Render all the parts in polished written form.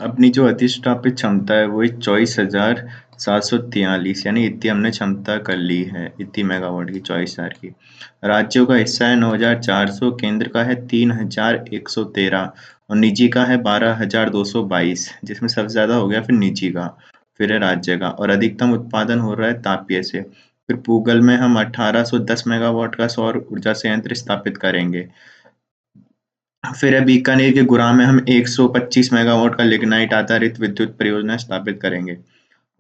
अपनी जो अधिष्ठापित क्षमता है वो 24,743 यानी इतनी हमने क्षमता कर ली है, इतनी मेगावाट की 24,000 की। राज्यों का हिस्सा है 9,400, केंद्र का है 3,113 और निजी का है 12,222, जिसमें सबसे ज्यादा हो गया फिर निजी का, फिर है राज्य का। और अधिकतम उत्पादन हो रहा है तापीय से। फिर पूगल में हम 1,810 मेगावाट का सौर ऊर्जा संयंत्र स्थापित करेंगे। फिर है बीकानेर के गुराम में हम 125 मेगावाट का लिग्नाइट आधारित विद्युत परियोजना स्थापित करेंगे।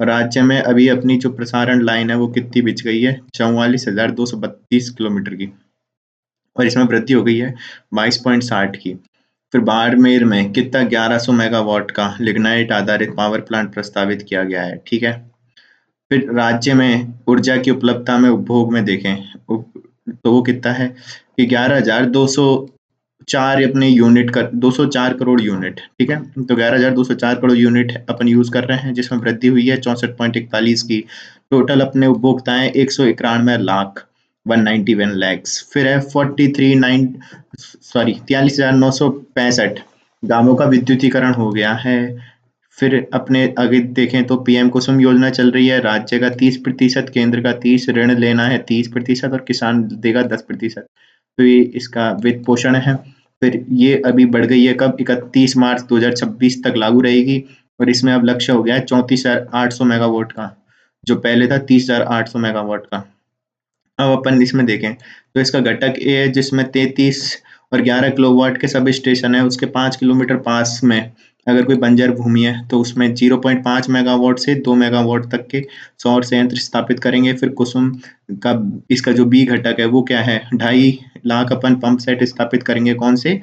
राज्य में अभी अपनी जो प्रसारण लाइन है वो कितनी बिछ गई है, 44,232 किलोमीटर की, और इसमें वृद्धि हो गई है 22.60 की। फिर बाड़मेर में कितना 1100 मेगावाट का लिग्नाइट आधारित पावर प्लांट प्रस्तावित किया गया है। ठीक है। फिर राज्य में ऊर्जा की उपलब्धता में उपभोग में देखें तो वो कितना है कि 11,204 अपने यूनिट का 204 करोड़ यूनिट। ठीक है, तो 11,204 करोड़ यूनिट अपन यूज कर रहे हैं, जिसमें वृद्धि हुई है 64.41 की। टोटल अपने उपभोक्ताएं 191 लाख 191 लैक्स। फिर है 43,965 गांवों का विद्युतीकरण हो गया है। फिर अपने आगे देखें तो पीएम कुसुम योजना चल रही है, राज्य का 30%, केंद्र का 30, ऋण लेना है 30% और किसान देगा 10%। तो ये इसका वित्त पोषण है। फिर ये अभी बढ़ गई है, कब 31 मार्च 2026 तक लागू रहेगी, और इसमें अब लक्ष्य हो गया है 34,800 मेगावाट का, जो पहले था 30,800 मेगावाट का। अब अपन इसमें देखें तो इसका घटक ए है, जिसमें 33 और 11 किलोवाट के सब स्टेशन है। उसके 5 किलोमीटर पास में अगर कोई बंजर भूमि है तो उसमें 0.5 मेगावाट से 2 मेगावाट तक के सौर संयंत्र स्थापित करेंगे। फिर कुसुम का इसका जो बी घटक है वो क्या है, 2.5 लाख अपन पंप सेट स्थापित करेंगे। कौन से,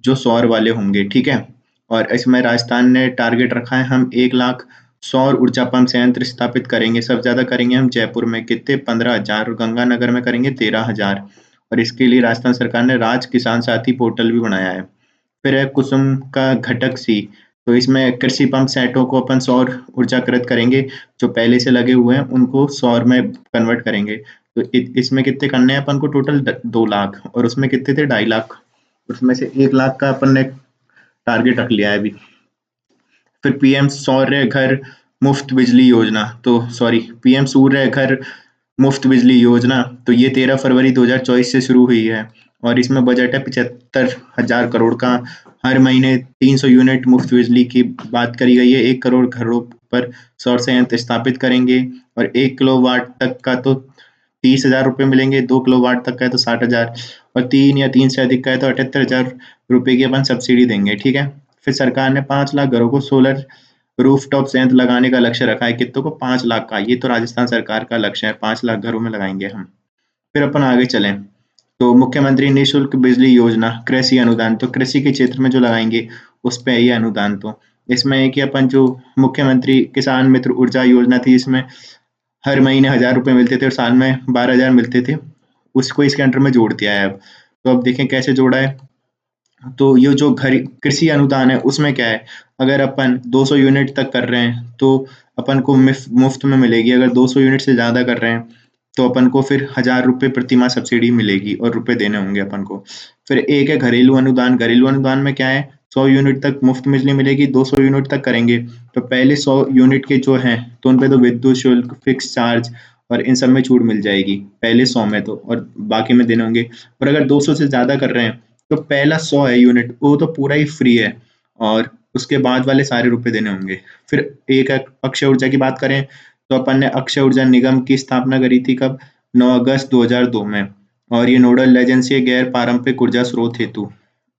जो सौर वाले होंगे। ठीक है। और इसमें राजस्थान ने टारगेट रखा है, हम 1 लाख सौर ऊर्जा पंप संयंत्र स्थापित करेंगे। सबसे ज्यादा करेंगे हम जयपुर में, कितने, 15,000, और गंगानगर में करेंगे 13,000। और इसके लिए राजस्थान सरकार ने राज किसान साथी पोर्टल भी बनाया है। फिर है कुसुम का घटक सी, तो इसमें कृषि पंप सेटों को अपन सौर ऊर्जाकृत करेंगे। जो पहले से लगे हुए हैं उनको सौर में कन्वर्ट करेंगे। तो इसमें कितने करने हैं अपन को, टोटल 2 लाख, और उसमें कितने थे, 2.5 लाख। उसमें से 1 लाख का अपन ने टारगेट रख लिया है अभी। फिर पीएम सौर्य घर मुफ्त बिजली योजना, तो सॉरी, पीएम सूर्य घर मुफ्त बिजली योजना, तो ये 13 फरवरी 2024 से शुरू हुई है। और इसमें बजट है 75,000 करोड़ का। हर महीने 300 यूनिट मुफ्त बिजली की बात करी गई है। 1 करोड़ घरों पर सौर संयंत्र स्थापित करेंगे। और 1 किलोवाट तक का तो 30,000 रुपये मिलेंगे, 2 किलोवाट तक का है तो 60,000, और 3 या 3 से अधिक का है तो 78,000 रुपये की अपन सब्सिडी देंगे। ठीक है। फिर सरकार ने 5 लाख घरों को सोलर रूफटॉप संयंत्र लगाने का लक्ष्य रखा है। कितनों को, 5 लाख का। ये तो राजस्थान सरकार का लक्ष्य है, 5 लाख घरों में लगाएंगे हम। फिर अपन आगे चलें तो मुख्यमंत्री निःशुल्क बिजली योजना, कृषि अनुदान, तो कृषि के क्षेत्र में जो लगाएंगे उस पे ये अनुदान। तो इसमें है कि अपन जो मुख्यमंत्री किसान मित्र ऊर्जा योजना थी, इसमें हर महीने 1,000 रुपये मिलते थे और साल में 12,000 मिलते थे, उसको इसके अंडर में जोड़ दिया है अब। तो अब देखें कैसे जोड़ा है। तो ये जो घर कृषि अनुदान है उसमें क्या है, अगर अपन 200 यूनिट तक कर रहे हैं तो अपन को मुफ्त में मिलेगी। अगर 200 यूनिट से ज्यादा कर रहे हैं तो अपन को फिर 1,000 रुपये प्रति माह सब्सिडी मिलेगी और रुपए देने होंगे अपन को। फिर एक है घरेलू अनुदान। घरेलू अनुदान में क्या है, 100 यूनिट तक मुफ्त बिजली मिलेगी। 200 यूनिट तक करेंगे तो पहले 100 यूनिट के जो हैं तो उन पे तो विद्युत शुल्क, फिक्स चार्ज और इन सब में छूट मिल जाएगी पहले 100 में, तो और बाकी में देने होंगे। और अगर 200 से ज्यादा कर रहे हैं तो पहला 100 है यूनिट, वो तो पूरा ही फ्री है, और उसके बाद वाले सारे रुपए देने होंगे। फिर एक अक्षय ऊर्जा की बात करें तो अपन ने अक्षय ऊर्जा निगम की स्थापना करी थी, कब, 9 अगस्त 2002 में। और ये नोडल एजेंसी है गैर पारंपरिक ऊर्जा स्रोत हेतु।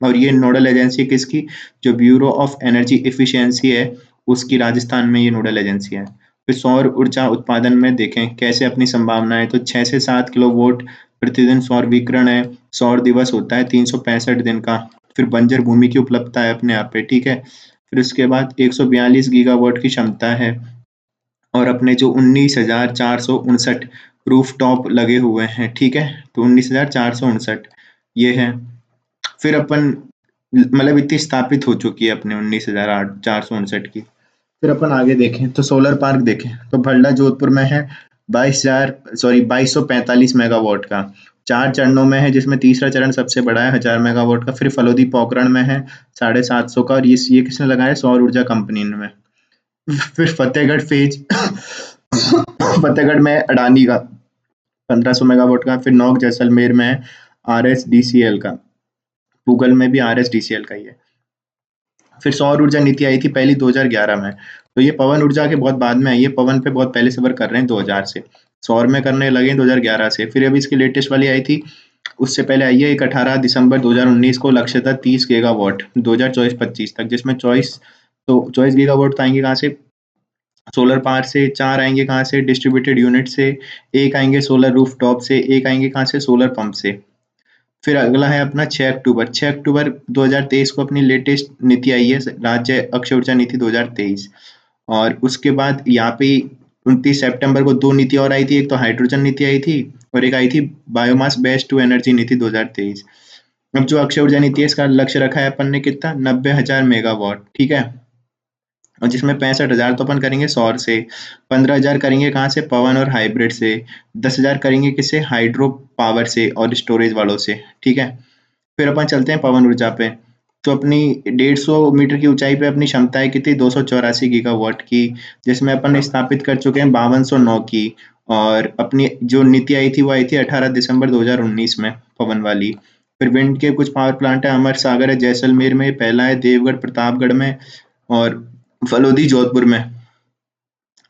और ये नोडल एजेंसी किसकी, जो ब्यूरो ऑफ एनर्जी इफिशियंसी है उसकी, राजस्थान में ये नोडल एजेंसी है। फिर सौर ऊर्जा उत्पादन में देखें कैसे अपनी संभावनाएं, तो 6 से 7 किलोवाट प्रतिदिन सौर विकिरण है। सौर दिवस होता है 365 दिन का। फिर बंजर भूमि की उपलब्धता है अपने आप पे। ठीक है। फिर उसके बाद 142 गीगावाट की क्षमता है। और अपने जो 19,459 रूफटॉप लगे हुए हैं। ठीक है, तो 19,459 ये है। फिर अपन मतलब इतनी स्थापित हो चुकी है अपने 19,459 की। फिर अपन आगे देखें तो सोलर पार्क देखें तो भल्ला जोधपुर में है 22,045 मेगावाट का। 4 चरणों में है, जिसमें तीसरा चरण सबसे बड़ा है 1000 मेगावाट का। फिर फलोदी पोखरण में है 750 का, और ये किसने लगाया? सौर ऊर्जा कंपनी में। फिर फतेहगढ़ फेज फतेहगढ़ में अडानी का 1500 मेगावाट का। फिर नौक जैसलमेर में है RSDCL का। गूगल में भी RSDCL का ही है। फिर सौर ऊर्जा नीति आई थी पहली 2011 में। तो ये पवन ऊर्जा के बहुत बाद में आई है, पवन पे बहुत पहले से वर्क कर रहे हैं 2000 से, सौर में करने लगे 2011 से। फिर अभी इसकी लेटेस्ट वाली आई थी, उससे पहले आई है एक 18 दिसंबर 2019 को, लक्ष्य था 30 गीगावाट 2024-25 तक, जिसमें 24 गीगावाट तो आएंगे कहाँ से? सोलर पावर से, 4 आएंगे कहाँ से? डिस्ट्रीब्यूटेड यूनिट से, 1 आएंगे सोलर रूफटॉप से, 1 आएंगे कहाँ से? सोलर पंप से। फिर अगला है अपना 6 अक्टूबर 2023 को अपनी लेटेस्ट नीति आई है, राज्य अक्षय ऊर्जा नीति 2023। और उसके बाद यहाँ पे 29 सितंबर को 2 नीति और आई थी, एक तो हाइड्रोजन नीति आई थी और एक आई थी बायोमास बेस्ड टू एनर्जी नीति 2023। अब जो अक्षय ऊर्जा नीति है, इसका लक्ष्य रखा है अपन ने कितना? 90,000 मेगावाट, ठीक है। और जिसमें 65,000 तो अपन करेंगे सौर से, 15,000 करेंगे कहाँ से? पवन और हाइब्रिड से, 10,000 करेंगे किससे? हाइड्रो पावर से और स्टोरेज वालों से, ठीक है। फिर अपन चलते हैं पवन ऊर्जा पे। तो अपनी 150 मीटर की ऊंचाई पे अपनी क्षमता है कितनी? 284 गीगावाट की, जिसमें अपन स्थापित कर चुके हैं 5209 की। और अपनी जो नीति आई थी वो आई थी 18 दिसंबर 2019 में, पवन वाली। फिर विंड के कुछ पावर प्लांट है, अमर सागर है जैसलमेर में पहला है, देवगढ़ प्रतापगढ़ में, और फलोदी जोधपुर में,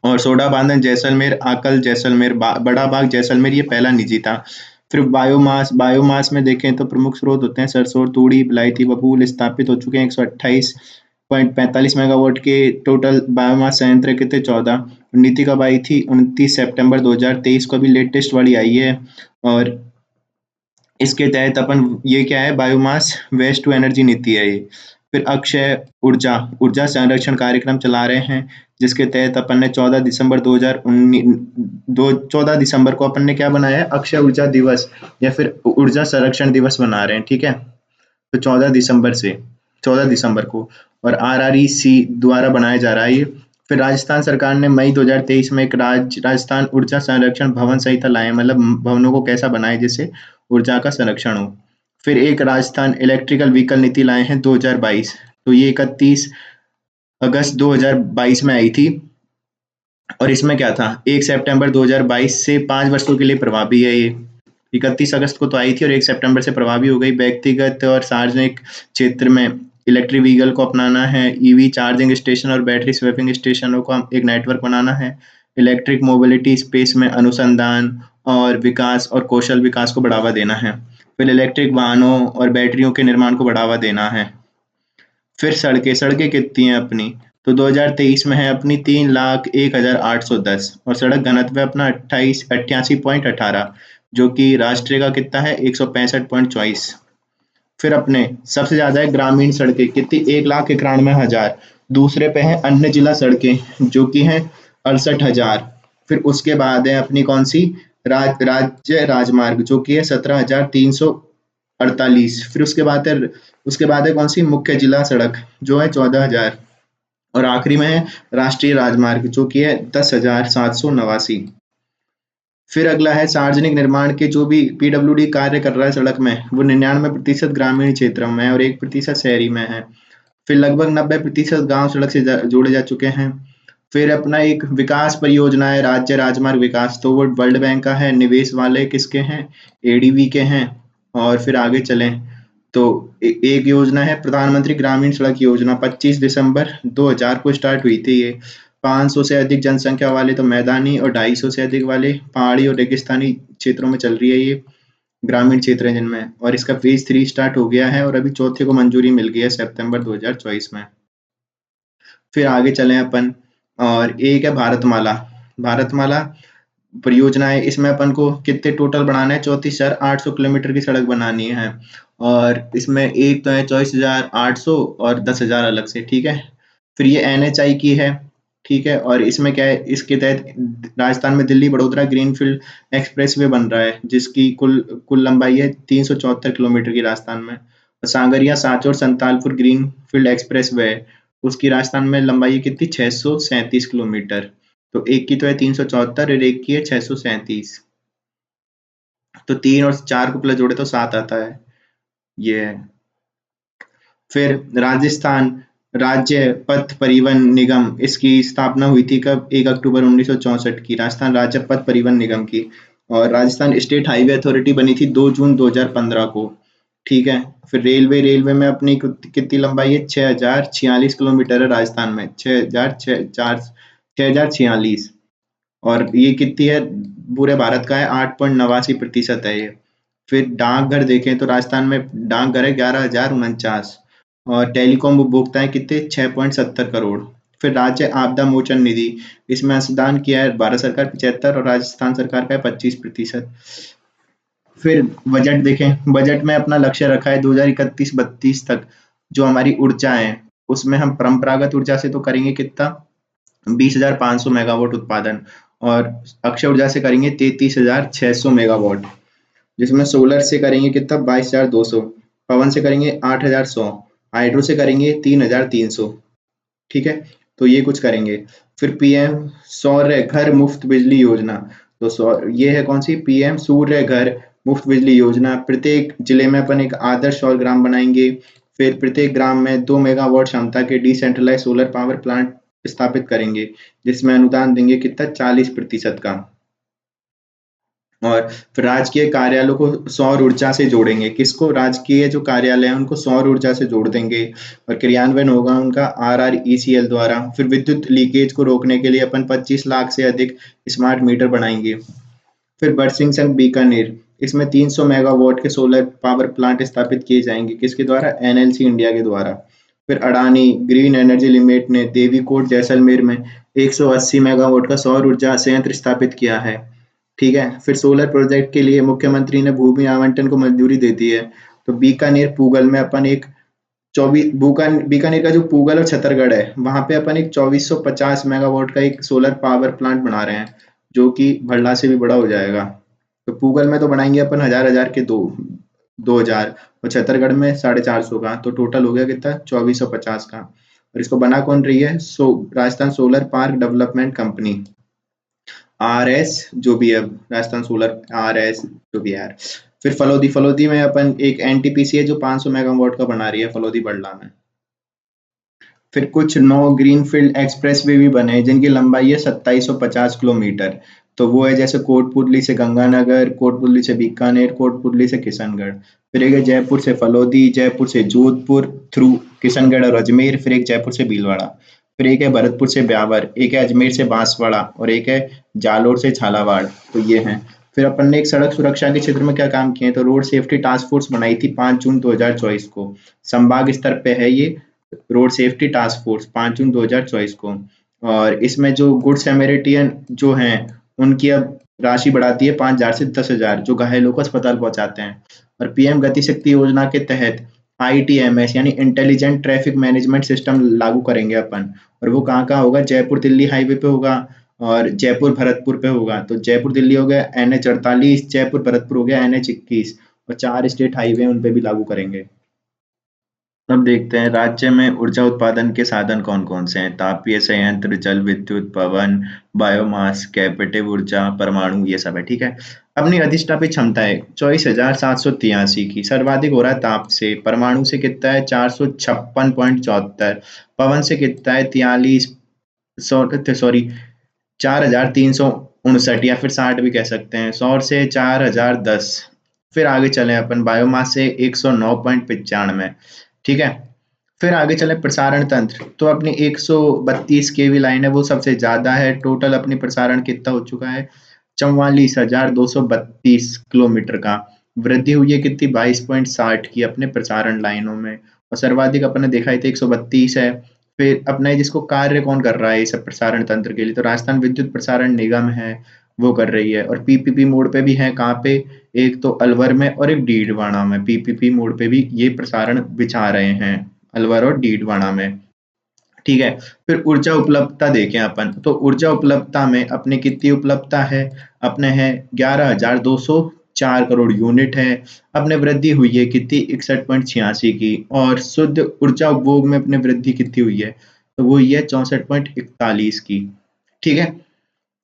और सोडा बांधन जैसलमेर, आकल जैसलमेर, बड़ा बाग जैसलमेर, ये पहला निजी था। फिर बायोमास में देखें तो प्रमुख स्रोत होते हैं सरसों, तूड़ी, बिलायती बबूल। स्थापित हो चुके हैं 128.45 मेगावाट के टोटल बायोमास संयंत्र कितने? 14। नीति कब आई थी? 29 सितंबर 2023 को, अभी लेटेस्ट वाली आई है। और इसके तहत अपन, ये क्या है? बायोमास वेस्ट टू एनर्जी नीति है ये। फिर अक्षय ऊर्जा संरक्षण कार्यक्रम चला रहे हैं, जिसके तहत अपन ने 14 दिसंबर 14 दिसंबर को अपन ने क्या बनाया है? अक्षय ऊर्जा दिवस या फिर ऊर्जा संरक्षण दिवस बना रहे हैं, ठीक है। तो 14 दिसंबर को, और RREC द्वारा बनाया जा रहा है ये। फिर राजस्थान सरकार ने मई 2023 में एक राजस्थान ऊर्जा संरक्षण भवन संहिता लाए, मतलब भवनों को कैसा बनाए जिससे ऊर्जा का संरक्षण हो। फिर एक राजस्थान इलेक्ट्रिकल व्हीकल नीति लाए हैं 2022, तो ये 31 अगस्त 2022 में आई थी। और इसमें क्या था? 1 सितंबर 2022 से 5 वर्षों के लिए प्रभावी है ये। 31 अगस्त को तो आई थी और 1 सितंबर से प्रभावी हो गई। व्यक्तिगत और सार्वजनिक क्षेत्र में इलेक्ट्रिक व्हीकल को अपनाना है, ईवी चार्जिंग स्टेशन और बैटरी स्वैपिंग स्टेशनों का एक नेटवर्क बनाना है। इलेक्ट्रिक मोबिलिटी स्पेस में अनुसंधान और विकास और कौशल विकास को बढ़ावा देना है। फिर इलेक्ट्रिक वाहनों और बैटरियों के निर्माण को बढ़ावा देना है। फिर सड़कें कितनी हैं अपनी? तो 2023 में है अपनी 3,01,810, और सड़क घनत्व है अपना 88.18, जो कि राष्ट्रीय का कितना है? 165.24। फिर अपने सबसे ज्यादा है ग्रामीण सड़कें, कितनी? 1,91,000। दूसरे पे है अन्य जिला सड़कें, जो कि है 68,000। फिर उसके बाद है अपनी कौन सी? राज्य राजमार्ग, जो कि है 17,348। फिर उसके बाद है कौन सी? मुख्य जिला सड़क, जो है 14,000। और आखिरी में है राष्ट्रीय राजमार्ग, जो कि है 10,789। फिर अगला है सार्वजनिक निर्माण के जो भी PWD कार्य कर रहा है सड़क में, वो 99% ग्रामीण क्षेत्र में है और 1% शहरी में है। फिर लगभग 90% गांव सड़क से जोड़े जा चुके हैं। फिर अपना एक विकास परियोजना है राज्य राजमार्ग विकास, तो वो वर्ल्ड बैंक का है। निवेश वाले किसके हैं? ADB के हैं। और फिर आगे चलें तो एक योजना है प्रधानमंत्री ग्रामीण सड़क योजना, 25 दिसंबर 2000 को स्टार्ट हुई थी ये। 500 से अधिक जनसंख्या वाले तो मैदानी और 250 से अधिक वाले पहाड़ी और रेगिस्तानी क्षेत्रों में चल रही है ये, ग्रामीण क्षेत्र है जिनमें। और इसका फेज 3 स्टार्ट हो गया है और अभी चौथे को मंजूरी मिल गई है सितंबर 2024 में। फिर आगे चलें अपन, और एक है भारतमाला परियोजना है। इसमें अपन को कितने टोटल बनाना है? 34,800 किलोमीटर की सड़क बनानी है। और इसमें एक तो है 24,800 और 10,000 अलग से, ठीक है। फिर ये NHI की है, ठीक है। और इसमें क्या है? इसके तहत राजस्थान में दिल्ली बड़ोदरा ग्रीनफील्ड एक्सप्रेसवे बन रहा है, जिसकी कुल लंबाई है 374 किलोमीटर की राजस्थान में। और sangria Sanchore Santalpur greenfield expressway है, उसकी राजस्थान में लंबाई है कितनी? 637 किलोमीटर। तो एक की तो है 374 और एक की है 637। तो 3 और 4 को प्लस जोड़े तो 7 आता है, ये है। फिर राजस्थान राज्य पथ परिवहन निगम, इसकी स्थापना हुई थी कब? 1 अक्टूबर 1964 की, राजस्थान राज्य पथ परिवहन निगम की। और राजस्थान स्टेट हाईवे अथॉरिटी बनी थी 2 जून 2015 को, ठीक है। फिर रेलवे में अपनी कितनी लंबाई है? 6046 किलोमीटर है राजस्थान में, 6046, और ये कितनी है? पूरे भारत का है 8.89% है ये। फिर डाकघर देखें तो राजस्थान में डाकघर है 11,049, और टेलीकॉम उपभोक्ताएं कितने? 6.70 करोड़। फिर राज्य आपदा मोचन निधि, इसमें अंशदान किया है भारत सरकार 75 और राजस्थान सरकार का है 25%। फिर बजट देखें, बजट में अपना लक्ष्य रखा है 2031-32 तक जो हमारी ऊर्जा है, उसमें हम परंपरागत ऊर्जा से तो करेंगे कितना? 20,500 मेगावाट उत्पादन, और अक्षय ऊर्जा से करेंगे 33,600 मेगावाट, जिसमें सोलर से करेंगे कितना? 22,200, पवन से करेंगे 8,100, हाइड्रो से करेंगे 3,300, ठीक है। तो ये कुछ करेंगे। फिर पीएम सौर्य घर मुफ्त बिजली योजना, तो ये है कौन सी? पीएम सूर्य घर मुफ्त बिजली योजना। प्रत्येक जिले में अपन एक आदर्श सौर ग्राम बनाएंगे। फिर प्रत्येक ग्राम में 2 मेगावाट क्षमता के डिसेंट्रलाइज सोलर पावर प्लांट स्थापित करेंगे, जिसमें अनुदान देंगे कितना? 40% का। और फिर राजकीय कार्यालयों को सौर ऊर्जा से जोड़ेंगे। किसको? राजकीय जो कार्यालय है उनको सौर ऊर्जा से जोड़ देंगे, और क्रियान्वयन होगा उनका RRECL द्वारा। फिर विद्युत लीकेज को रोकने के लिए अपन 25 लाख से अधिक स्मार्ट मीटर बनाएंगे। फिर बरसिंह संघ बीकानेर, इसमें 300 मेगावाट के सोलर पावर प्लांट स्थापित किए जाएंगे। किसके द्वारा? NLC इंडिया के द्वारा। फिर अडानी ग्रीन एनर्जी लिमिटेड ने देवीकोट जैसलमेर में 180 मेगावाट का सौर ऊर्जा संयंत्र स्थापित किया है, ठीक है। फिर सोलर प्रोजेक्ट के लिए मुख्यमंत्री ने भूमि आवंटन को मंजूरी दे दी है। तो बीकानेर पूगल में अपन एक 24 बीकानेर का जो पूगल और छतरगढ़ है वहां पे अपन एक 2450 मेगावाट का एक सोलर पावर प्लांट बना रहे हैं, जो कि भरला से भी बड़ा हो जाएगा। तो पूगल में तो बनाएंगे अपन हजार हजार के 2,000, और छतरगढ़ में 450 का, तो टोटल हो गया कितना? 2450 का। और इसको बना कौन रही है? Rajasthan solar park development company, RS जो भी है, राजस्थान सोलर RS जो भी है यार। फिर फलोदी में अपन एक NTPC है जो 500 मेगावाट का बना रही है फलोदी बड़ला में। फिर कुछ 9 ग्रीनफील्ड एक्सप्रेस वे भी बने हैं जिनकी लंबाई है 2750 किलोमीटर। तो वो है जैसे कोटपुतली से गंगानगर, कोटपुतली से बीकानेर, कोटपुतली से किशनगढ़। फिर एक है जयपुर से फलोदी, जयपुर से जोधपुर थ्रू किशनगढ़ और अजमेर, फिर एक जयपुर से भीलवाड़ा। फिर एक है भरतपुर से ब्यावर, एक है अजमेर से बांसवाड़ा, और एक है जालोर से झालावाड़। तो ये हैं। फिर अपन ने एक सड़क सुरक्षा के क्षेत्र में क्या काम किए हैं? तो रोड सेफ्टी टास्क फोर्स बनाई थी 5 जून 2024 को, संभाग स्तर पे है ये रोड सेफ्टी टास्क फोर्स, 5 जून 2024 को। और इसमें जो गुड सैमेरिटियन जो हैं उनकी अब राशि बढ़ाती है 5,000 से 10,000 जो घायलों को अस्पताल पहुंचाते हैं। और पीएम गति शक्ति योजना के तहत ITMS यानी इंटेलिजेंट ट्रैफिक मैनेजमेंट सिस्टम लागू करेंगे अपन। और वो कहाँ कहाँ होगा? जयपुर दिल्ली हाईवे पे होगा, और जयपुर भरतपुर पे होगा। तो जयपुर दिल्ली हो गया NH 48, जयपुर भरतपुर हो गया NH 21, और 4 स्टेट हाईवे उन पे भी लागू करेंगे। अब देखते हैं राज्य में ऊर्जा उत्पादन के साधन कौन-कौन से हैं। तापीय संयंत्र, जल विद्युत, पवन, बायोमास, कैपेटिव ऊर्जा, परमाणु, ये सब है, ठीक है। अपनी अधिष्ठापित क्षमता है 24,783 की, सर्वाधिक हो रहा है ताप से। परमाणु से कितना है? 456.74। पवन से कितना है? 4,359 या फिर 60 भी कह सकते हैं। सौर से 4,010। फिर आगे चले अपन बायोमास से 109.95, ठीक है। फिर आगे चले प्रसारण तंत्र, तो अपनी 132 केवी लाइन है वो सबसे ज्यादा है। टोटल अपनी प्रसारण कितना हो चुका है? 44,232 किलोमीटर का। वृद्धि हुई है कितनी? 22.60 की अपने प्रसारण लाइनों में। और सर्वाधिक अपने देखा ही था 132 है। फिर अपने जिसको कार्य कौन कर रहा है ये सब प्रसारण तंत्र के लिए? तो राजस्थान विद्युत प्रसारण निगम है, वो कर रही है। और PPP मोड पे भी है, कहाँ पे? एक तो अलवर में और एक डीडवाना में PPP मोड पे भी ये प्रसारण बिछा रहे हैं, अलवर और डीडवाना में, ठीक है। फिर ऊर्जा उपलब्धता देखें अपन, तो ऊर्जा उपलब्धता में अपने कितनी उपलब्धता है? अपने है 11,204 करोड़ यूनिट है। अपने वृद्धि हुई है कितनी? 61.86 की। और शुद्ध ऊर्जा उपभोग में अपने वृद्धि कितनी हुई है? तो वो हुई है 64.41 की, ठीक है।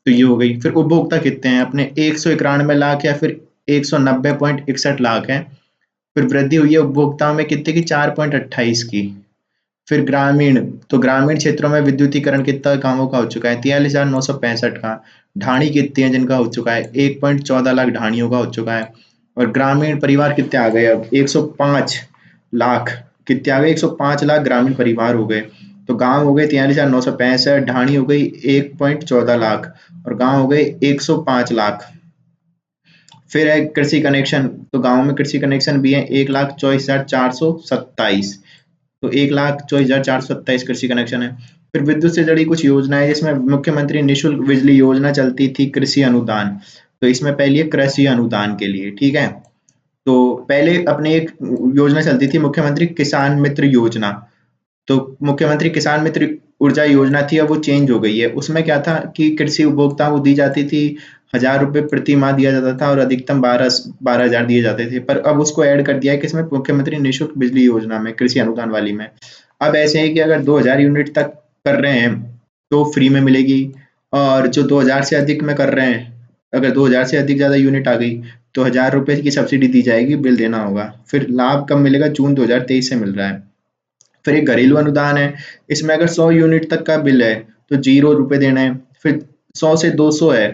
तो ये हो गई। फिर उपभोक्ता कितने हैं अपने? 191 लाख या फिर 190.61 लाख है। फिर वृद्धि हुई है उपभोक्ताओं में कितने की, 4.28 की। फिर ग्रामीण, तो ग्रामीण क्षेत्रों में विद्युतीकरण कितना गांवों का हो चुका है, 43,965 का। ढाणी कितनी है जिनका हो चुका है, 1.14 लाख ढाणियों का हो चुका है। और ग्रामीण परिवार कितने आ गए, अब 105 लाख, कितने आ गए, 105 लाख ग्रामीण परिवार हो गए। तो गांव हो गए 43,965, ढाणी हो गई 1.14 लाख, और गांव हो गए 105 लाख। फिर है कृषि कनेक्शन, तो गांव में कृषि कनेक्शन भी है 1,24,427। तो 1,24,427 कृषि कनेक्शन है। फिर विद्युत से जुड़ी कुछ योजनाएं, जिसमें मुख्यमंत्री निशुल्क बिजली योजना चलती थी, कृषि अनुदान। तो इसमें पहली है कृषि अनुदान के लिए, ठीक है। तो पहले अपने एक योजना चलती थी, मुख्यमंत्री किसान मित्र योजना। तो मुख्यमंत्री किसान मित्र ऊर्जा योजना थी, अब वो चेंज हो गई है। उसमें क्या था कि कृषि उपभोक्ताओं को दी जाती थी 1,000 रुपए प्रति माह दिया जाता था, और अधिकतम 12,000 दिए जाते थे। पर अब उसको ऐड कर दिया है किसमें, मुख्यमंत्री निःशुल्क बिजली योजना में, कृषि अनुदान वाली में। अब ऐसे है कि अगर 2,000 यूनिट तक कर रहे हैं तो फ्री में मिलेगी, और जो 2,000 से अधिक में कर रहे हैं, अगर 2,000 से अधिक ज्यादा यूनिट आ गई तो 1,000 रुपए की सब्सिडी दी जाएगी, बिल देना होगा। फिर लाभ कब मिलेगा, जून 2023 से मिल रहा है। फिर एक घरेलू अनुदान है, इसमें अगर 100 यूनिट तक का बिल है तो 0 रुपए देना है। फिर 100 से 200 है,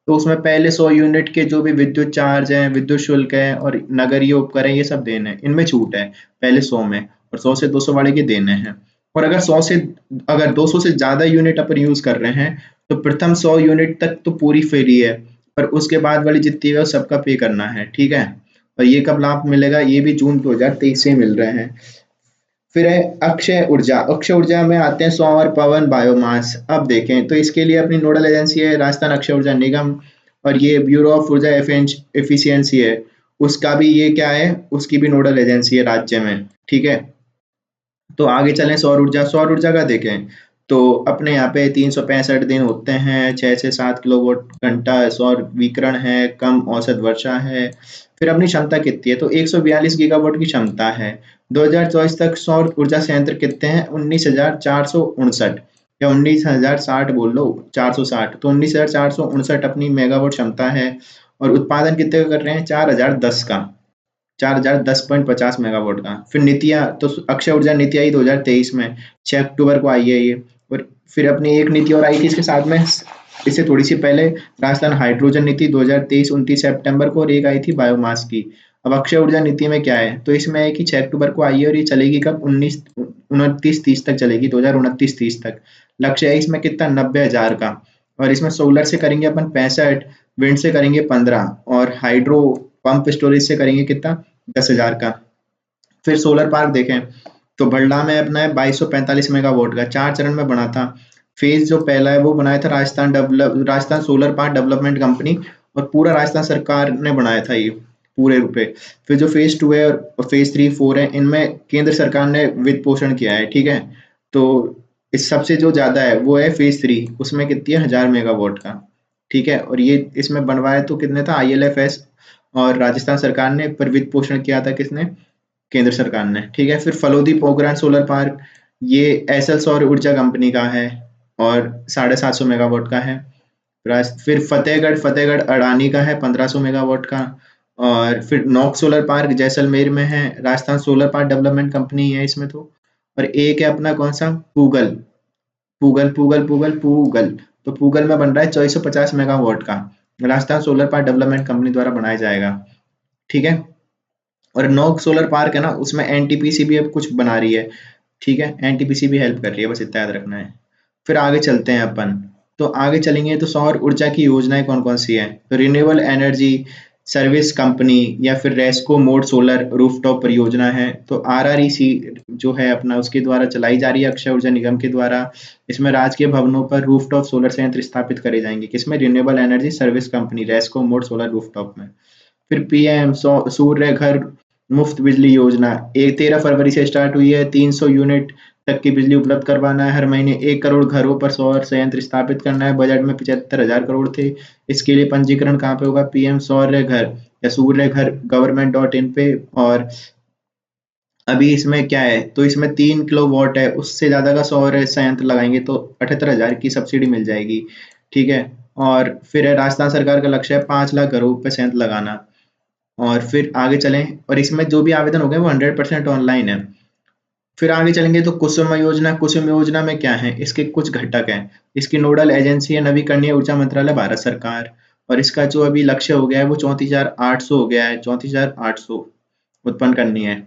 तो उसमें पहले 100 यूनिट के जो भी विद्युत चार्ज है, विद्युत शुल्क है और नगरीय उपकर है, ये सब देने हैं, इनमें छूट है पहले 100 में, और 100 से 200 वाले के देने हैं। और अगर 200 से ज्यादा यूनिट अपन यूज कर रहे हैं तो प्रथम 100 यूनिट तक तो पूरी फ्री है, पर उसके बाद वाली जितनी है वो सबका पे करना है, ठीक है। और ये कब लाभ मिलेगा, ये भी जून 2023 से मिल रहे हैं। फिर है अक्षय ऊर्जा। अक्षय ऊर्जा में आते हैं सौर, पवन, बायोमास। अब देखें तो इसके लिए अपनी नोडल एजेंसी है राजस्थान अक्षय ऊर्जा निगम, और ये ब्यूरो ऑफ ऊर्जा एफिशिएंसी है, उसका भी ये क्या है, उसकी भी नोडल एजेंसी है राज्य में, ठीक है। तो आगे चलें सौर ऊर्जा। सौर ऊर्जा का देखें तो अपने यहाँ पे 365 दिन होते हैं, 6 से 7 किलोवाट घंटा सौर विकिरण है, कम औसत वर्षा है। फिर अपनी क्षमता कितनी है, तो 142 गीगावाट की क्षमता है। 2024 तक सौर ऊर्जा संयंत्र कितने हैं, 19,459, या 19,060 बोल लो, 460, तो 19,459 अपनी मेगावाट क्षमता है। और उत्पादन कितने का कर रहे हैं, 4,010 का, 4,010.50 मेगावाट का। फिर नीतियां, तो अक्षय ऊर्जा नीति आई 2023 में, 6 अक्टूबर को आई है ये। और फिर अपनी एक नीति और आई थी इसके साथ में, इससे थोड़ी सी पहले, राजस्थान हाइड्रोजन नीति 2023 29 सितंबर को, और एक आई थी बायोमास की। अब अक्षय ऊर्जा नीति में क्या है, तो इसमें है कि 6 अक्टूबर को आई है, और ये चलेगी कब, 29 तक चलेगी, 2029-30 तक। लक्ष्य है इसमें कितना, 90,000 का। और इसमें सोलर से करेंगे अपन 65, विंड से करेंगे 15, और हाइड्रो पंप स्टोरेज से करेंगे कितना, 10,000 का। फिर सोलर पार्क देखें तो भल्ला में अपना है 2245 मेगावाट का, 4 चरण में बना था। फेज जो पहला है वो बनाया था Rajasthan solar park development company, और पूरा राजस्थान सरकार ने बनाया था ये पूरे रूपे। फिर जो फेज 2 है और फेज 3 4 है, इनमें केंद्र सरकार ने वित्त पोषण किया है, ठीक है। तो इस सबसे जो ज्यादा है वो है फेज 3, उसमें कितनी है, 1,000 मेगावाट का, ठीक है। और ये इसमें बनवाया तो कितने था, ILFS और राजस्थान सरकार ने, पर वित्त पोषण किया था किसने, केंद्र सरकार ने, ठीक है। फिर फलोदी पोखरण सोलर पार्क, ये एसएल सौर ऊर्जा कंपनी का है, और 750 मेगावाट का है। फिर फतेहगढ़ अडानी का है, 1500 मेगावाट का। और फिर नोक सोलर पार्क जैसलमेर में है, Rajasthan solar park development company है इसमें तो। और एक है अपना कौन सा, पूगल, पूगल, तो पूगल में बन रहा है 2450 मेगावाट का, Rajasthan solar park development company द्वारा बनाया जाएगा, ठीक है। और नोक सोलर पार्क है ना, उसमें एनटीपीसी भी अब कुछ बना रही है, ठीक है, एनटीपीसी भी हेल्प कर रही है, बस इतना याद रखना है। फिर आगे चलते हैं अपन, तो आगे चलेंगे तो सौर ऊर्जा की योजनाएं कौन कौन सी है, तो रिन्यूएबल एनर्जी सर्विस कंपनी, या फिर रेस्को मोड सोलर रूफटॉप परियोजना है, तो RREC जो है अपना, उसके द्वारा चलाई जा रही है अक्षय ऊर्जा निगम के द्वारा। इसमें राजकीय भवनों पर रूफटॉप सोलर संयंत्र स्थापित करे जाएंगे, किसमें, renewable energy service company RESCO mode solar rooftop में। फिर PM सूर्य घर मुफ्त बिजली योजना, एक 13 फरवरी से स्टार्ट हुई है, 300 यूनिट तक की बिजली उपलब्ध करवाना है हर महीने, 1 करोड़ घरों पर सौर संयंत्र स्थापित करना है। बजट में 75,000 करोड़ थे। इसके लिए पंजीकरण कहाँ पे होगा, PM सौर्य घर या सूर्य घर government.in पे। और अभी इसमें क्या है, तो इसमें 3 किलोवाट है, उससे ज्यादा का सौर संयंत्र लगाएंगे तो 78,000 की सब्सिडी मिल जाएगी, ठीक है। और फिर राजस्थान सरकार का लक्ष्य है 5 लाख घरों पे संयंत्र लगाना। और फिर आगे चलें, और इसमें जो भी आवेदन हो गए वो 100% ऑनलाइन है। फिर आगे चलेंगे तो कुसुम योजना में क्या है, इसके कुछ घटक हैं। इसकी नोडल एजेंसी है नवीकरणीय ऊर्जा मंत्रालय भारत सरकार, और इसका जो अभी लक्ष्य हो गया है वो 34,800 हो गया है, 34,800 उत्पन्न करनी है।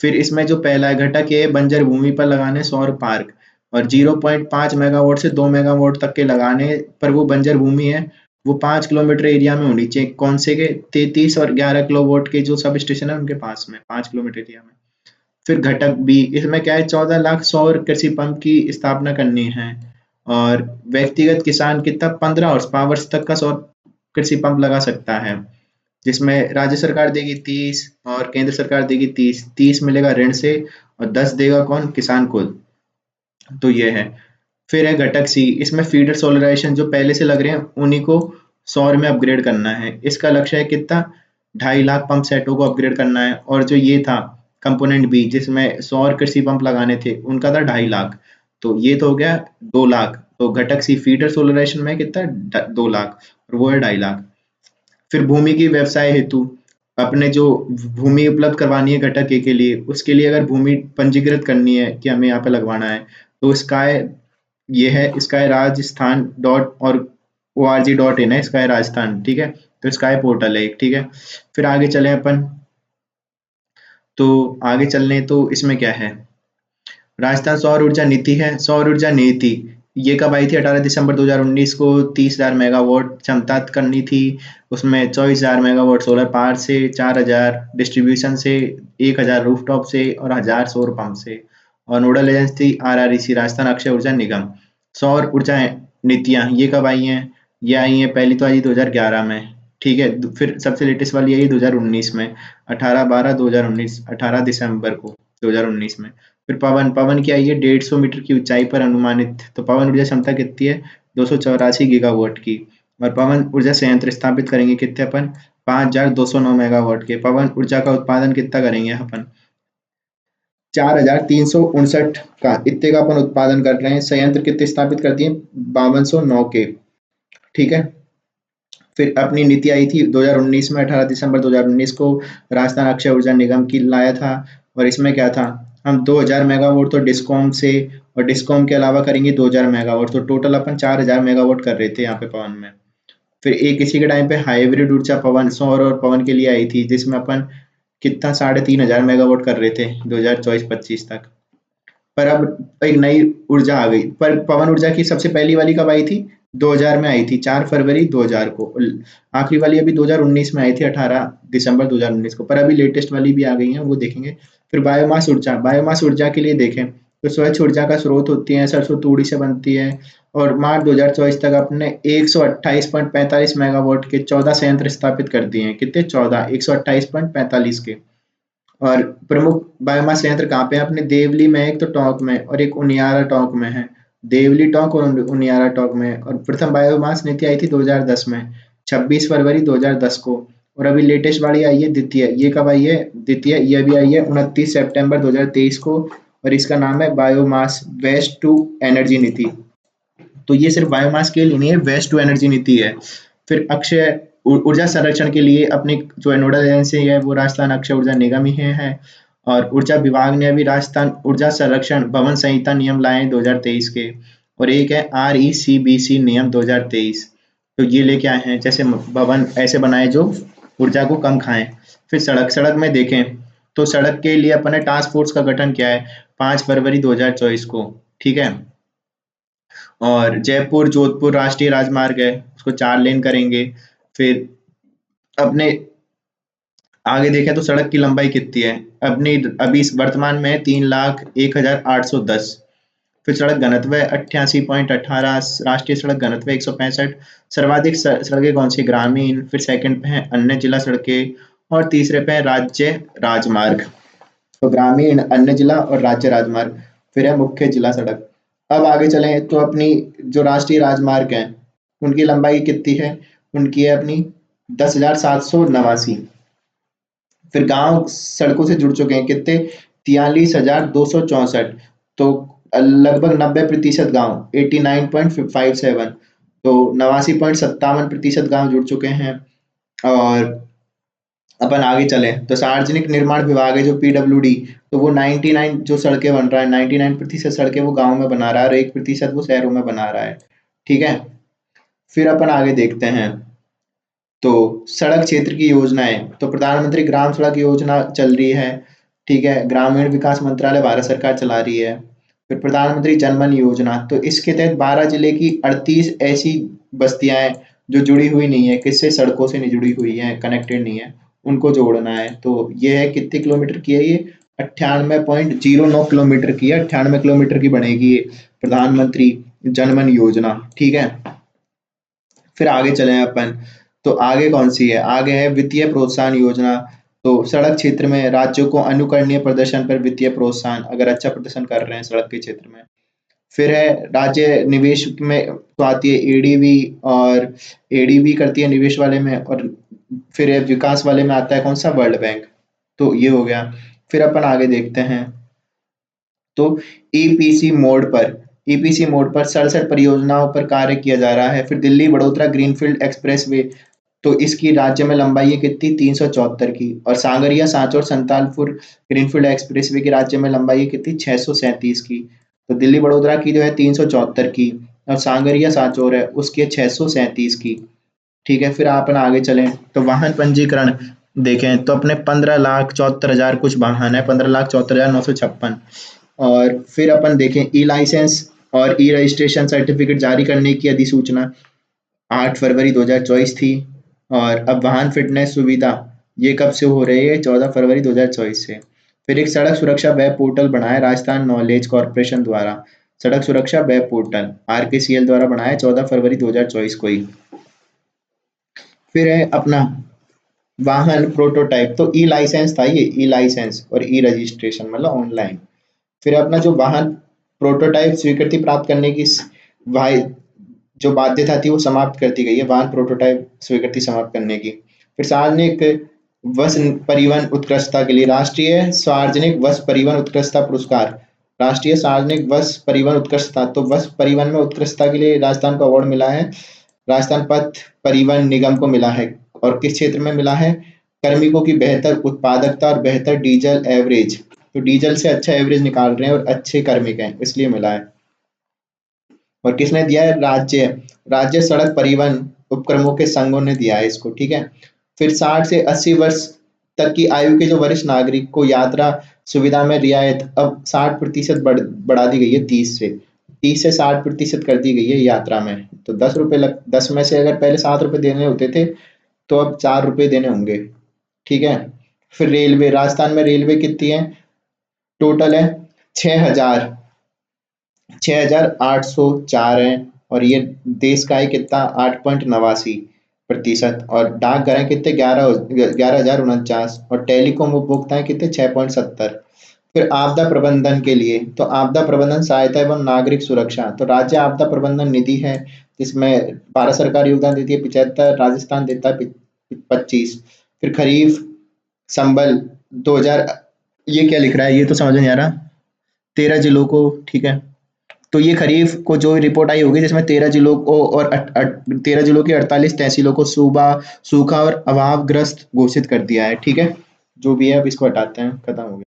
फिर इसमें जो पहला घटक है, बंजर भूमि पर लगाने सौर पार्क, और 0.5 मेगावाट से 2 मेगावाट तक के लगाने पर वो बंजर भूमि है वो 5 किलोमीटर एरिया में होनी चाहिए। कौन से के 33 और 11 किलोवाट के जो सब स्टेशन है उनके पास में 5 किलोमीटर एरिया में। फिर घटक बी, इसमें क्या है, 14 लाख सौर कृषि पंप की स्थापना करनी है, और व्यक्तिगत किसान कितना 15 हॉर्स पावर तक का सौर कृषि पंप लगा सकता है, जिसमें राज्य सरकार देगी 30 और केंद्र सरकार देगी 30 मिलेगा ऋण से, और 10 देगा कौन, किसान खुद। तो ये है। फिर है घटक सी, इसमें फीडर सोलराइजेशन जो पहले से लग रहे हैं उन्हीं को सौर में अपग्रेड करना है। इसका लक्ष्य है कितना, 2.5 लाख पंप सेटों को अपग्रेड करना है। और जो ये था कंपोनेंट बी जिसमें सौर कृषि पंप लगाने थे उनका था 2.5 लाख, तो ये तो हो गया 2 लाख। तो घटक सी फीडर सोलराइजेशन में कितना 2 लाख, और वो है 2.5 लाख। फिर भूमि की व्यवसाय हेतु अपने जो भूमि उपलब्ध करवानी है घटक ए के लिए, उसके लिए अगर भूमि पंजीकृत करनी है कि हमें यहाँ पे लगवाना है, तो स्काई ये है स्काई राजस्थान डॉट और ORG.in है, स्काई राजस्थान, ठीक है। तो स्काई पोर्टल है एक, ठीक है। फिर आगे चले अपन, तो आगे चलने तो इसमें क्या है, राजस्थान सौर ऊर्जा नीति है। सौर ऊर्जा नीति ये कब आई थी, 18 दिसंबर 2019 को। 30,000 मेगावाट क्षमता करनी थी, उसमें 24,000 मेगावाट सोलर पावर से, 4,000 डिस्ट्रीब्यूशन से, 1,000 रूफटॉप से, और 1,000 सौर पंप से। और नोडल एजेंसी थी RREC, राजस्थान अक्षय ऊर्जा निगम। सौर ऊर्जा नीतियाँ ये कब आई हैं, ये आई हैं, पहली तो आई 2011 में, ठीक है। फिर सबसे लेटेस्ट वाली आई 2019 में, 18/12/2019, 18 दिसंबर को 2019 में। फिर पवन पवन की आई है 150 मीटर की ऊंचाई पर अनुमानित, तो पवन ऊर्जा क्षमता कितनी है, 284 गीगावाट की। और पवन ऊर्जा संयंत्र स्थापित करेंगे कितने अपन, 5,209 मेगावाट के। पवन ऊर्जा का उत्पादन कितना करेंगे अपन, 4,359 का, इतने का अपन उत्पादन कर रहे हैं। संयंत्र कितने स्थापित कर दिए, 5,209 के, ठीक है। फिर अपनी नीति आई थी 2019 में, 18 दिसंबर 2019 को, राजस्थान अक्षय ऊर्जा निगम की लाया था। और इसमें क्या था, हम 2,000 मेगावाट तो डिस्कॉम से, और डिस्कॉम के अलावा करेंगे 2,000 मेगावाट, तो टोटल अपन 4,000 मेगावाट कर रहे थे यहाँ पे पवन में। फिर एक इसी के टाइम पे हाइब्रिड ऊर्जा पवन, सौर और पवन के लिए आई थी, जिसमें अपन कितना 3,500 मेगावाट कर रहे थे 2024-25 तक। पर अब एक नई ऊर्जा आ गई। पर पवन ऊर्जा की सबसे पहली वाली कब आई थी, 2000 में आई थी, 4 फरवरी 2000 को। आखिरी वाली अभी 2019 में आई थी, 18 दिसंबर 2019 को। पर अभी लेटेस्ट वाली भी आ गई है, वो देखेंगे। फिर बायोमास ऊर्जा के लिए देखें तो स्वच्छ ऊर्जा का स्रोत होती है, सरसों तूड़ी से बनती है। और मार्च 2024 तक अपने 128.45 मेगावाट के 14 संयंत्र स्थापित कर दिए हैं। कितने, 14, 128.45 के। और प्रमुख बायोमास संयंत्र कहाँ पे है, अपने देवली में, एक तो टोंक में, और एक उनियारा टोंक में है। देवली टोंक और उनियारा टोंक में। और प्रथम बायोमास नीति आई थी 2010 में, 26 फरवरी 2010 को। और अभी लेटेस्ट वाली आई है द्वितीय, ये कब आई है, द्वितीय ये अभी आई है 29 सितंबर 2023 को। और इसका नाम है बायोमास वेस्ट टू एनर्जी नीति। तो ये सिर्फ बायोमास के लिए नहीं है, वेस्ट टू एनर्जी नीति है। फिर अक्षय ऊर्जा संरक्षण के लिए अपनी जो नोडल एजेंसी है वो राजस्थान अक्षय ऊर्जा निगम ही है। और ऊर्जा विभाग ने अभी राजस्थान ऊर्जा संरक्षण भवन संहिता नियम लाए हैं 2023 के। और एक है RECBC नियम 2023। तो ये लेके आए हैं, जैसे भवन ऐसे बनाए जो ऊर्जा को कम खाएं। फिर सड़क में देखें तो सड़क के लिए अपने टास्क फोर्स का गठन किया है 5 फरवरी 2024 को, ठीक है। और जयपुर जोधपुर राष्ट्रीय राजमार्ग है, उसको 4 लेन करेंगे। फिर अपने आगे देखें तो सड़क की लंबाई कितनी है, अपनी अभी वर्तमान में 3,01,810। फिर सड़क घनत्व 88.18, राष्ट्रीय सड़क घनत्व 165। सर्वाधिक सड़कें कौन सी, ग्रामीण। फिर सेकंड पे है अन्य जिला सड़कें, और तीसरे पे है राज्य राजमार्ग। तो ग्रामीण, अन्य जिला और राज्य राजमार्ग। फिर है मुख्य जिला सड़क। अब आगे चलें तो अपनी जो राष्ट्रीय राजमार्ग हैं उनकी लंबाई कितनी है, उनकी है अपनी 10,789। फिर गांव सड़कों से जुड़ चुके हैं कितने, 43,264। तो लगभग 90% गांव, 89.57, तो 89.57% गांव जुड़ चुके हैं। और अपन आगे चले तो सार्वजनिक निर्माण विभाग है जो पीडब्ल्यूडी, तो वो 99 जो सड़कें बन रहा है, 99% सड़कें वो गांव में बना रहा है और 1% वो शहरों में बना रहा है। ठीक है, फिर अपन आगे देखते हैं तो सड़क क्षेत्र की योजनाएं, तो प्रधानमंत्री ग्राम सड़क योजना चल रही है। ठीक है, ग्रामीण विकास मंत्रालय भारत सरकार चला रही है। फिर प्रधानमंत्री जनमन योजना, तो इसके तहत 12 जिले की 38 ऐसी बस्तियां हैं जो जुड़ी हुई नहीं है, किससे, सड़कों से नहीं जुड़ी हुई है, कनेक्टेड नहीं है, उनको जोड़ना है। तो ये है कितने किलोमीटर की है ये, 98.09 किलोमीटर की है, 98 किलोमीटर की बनेगी ये प्रधानमंत्री जनमन योजना। ठीक है, फिर आगे चले अपन तो आगे कौन सी है, आगे है वित्तीय प्रोत्साहन योजना। तो सड़क क्षेत्र में राज्यों को अनुकरणीय प्रदर्शन पर वित्तीय प्रोत्साहन, अगर अच्छा प्रदर्शन कर रहे हैं सड़क के क्षेत्र में। फिर है राज्य निवेश में तो आती है एडीबी, और एडीबी करती है निवेश वाले में, और फिर है विकास वाले में आता है कौन सा, वर्ल्ड बैंक। तो ये हो गया। फिर अपन आगे देखते हैं तो ईपीसी मोड पर, ईपीसी मोड पर 67 परियोजनाओं पर कार्य किया जा रहा है। फिर दिल्ली बड़ोदरा ग्रीनफील्ड एक्सप्रेसवे, तो इसकी राज्य में लंबाई है कितनी, 374 की। और sangria Sanchore Santalpur greenfield expressway की राज्य में लंबाई है कितनी, 637 की। तो दिल्ली बड़ोदरा की जो है 374 की, और सांगरिया सांचौर है उसकी है 637 की। ठीक है, फिर अपन आगे चलें तो वाहन पंजीकरण देखें तो अपने 15,74,000 कुछ वाहन है, 15,74,956। और फिर अपन देखें ई लाइसेंस और ई रजिस्ट्रेशन सर्टिफिकेट जारी करने की अधिसूचना 8 फरवरी 2024 थी। और अब वाहन फिटनेस सुविधा ये कब से हो रही है, 14 फरवरी 2024 से। फिर एक सड़क सुरक्षा वेब पोर्टल बनाया राजस्थान नॉलेज कॉर्पोरेशन द्वारा, सड़क सुरक्षा वेब पोर्टल आरकेसीएल द्वारा बनाया 14 फरवरी 2024 को ही। फिर है अपना वाहन प्रोटोटाइप, तो ई लाइसेंस था ये, ई लाइसेंस और ई रजिस्ट्रेशन मतलब ऑनलाइन। फिर अपना जो वाहन प्रोटोटाइप स्वीकृति प्राप्त करने की भाई जो बाध्यता थी वो समाप्त कर दी गई है, वाहन प्रोटोटाइप स्वीकृति समाप्त करने की। फिर सार्वजनिक बस परिवहन उत्कृष्टता के लिए राष्ट्रीय सार्वजनिक बस परिवहन उत्कृष्टता पुरस्कार, राष्ट्रीय सार्वजनिक बस परिवहन उत्कृष्टता, तो बस परिवहन में उत्कृष्टता के लिए राजस्थान को अवार्ड मिला है, राजस्थान पथ परिवहन निगम को मिला है। और किस क्षेत्र में मिला है, कार्मिकों की बेहतर उत्पादकता और बेहतर डीजल एवरेज, तो डीजल से अच्छा एवरेज निकाल रहे हैं और अच्छे कार्मिक हैं इसलिए मिला है। और किसने दिया है, राज्य राज्य सड़क परिवहन उपक्रमों के संघों ने दिया है इसको। ठीक है, फिर 60 से 80 वर्ष तक की आयु के जो वरिष्ठ नागरिक को यात्रा सुविधा में रियायत अब 60% बढ़ा दी गई है, 30 से 60% कर दी गई है यात्रा में। तो 10 रुपये 10 में से अगर पहले 7 रुपये देने होते थे तो अब 4 रुपये देने होंगे। ठीक है, फिर रेलवे, राजस्थान में रेलवे कितनी है, टोटल है 6000 6,804 है। और ये देश का है कितना, 8.89%। और डाकघर है कितने, 11,049। और टेलीकॉम उपभोक्ता है कितने, 6.70। फिर आपदा प्रबंधन के लिए, तो आपदा प्रबंधन सहायता एवं नागरिक सुरक्षा, तो राज्य आपदा प्रबंधन निधि है जिसमें भारत सरकार योगदान देती है 75, राजस्थान देता है 25। फिर खरीफ संबल 2000, ये क्या लिख रहा है, ये तो समझ में नहीं आ रहा, 13 जिलों को। ठीक है, तो ये खरीफ को जो रिपोर्ट आई होगी जिसमें 13 जिलों को और 13 जिलों की 48 तहसीलों को सूखा और अभावग्रस्त घोषित कर दिया है। ठीक है, जो भी है अब इसको हटाते हैं, खत्म हो गया।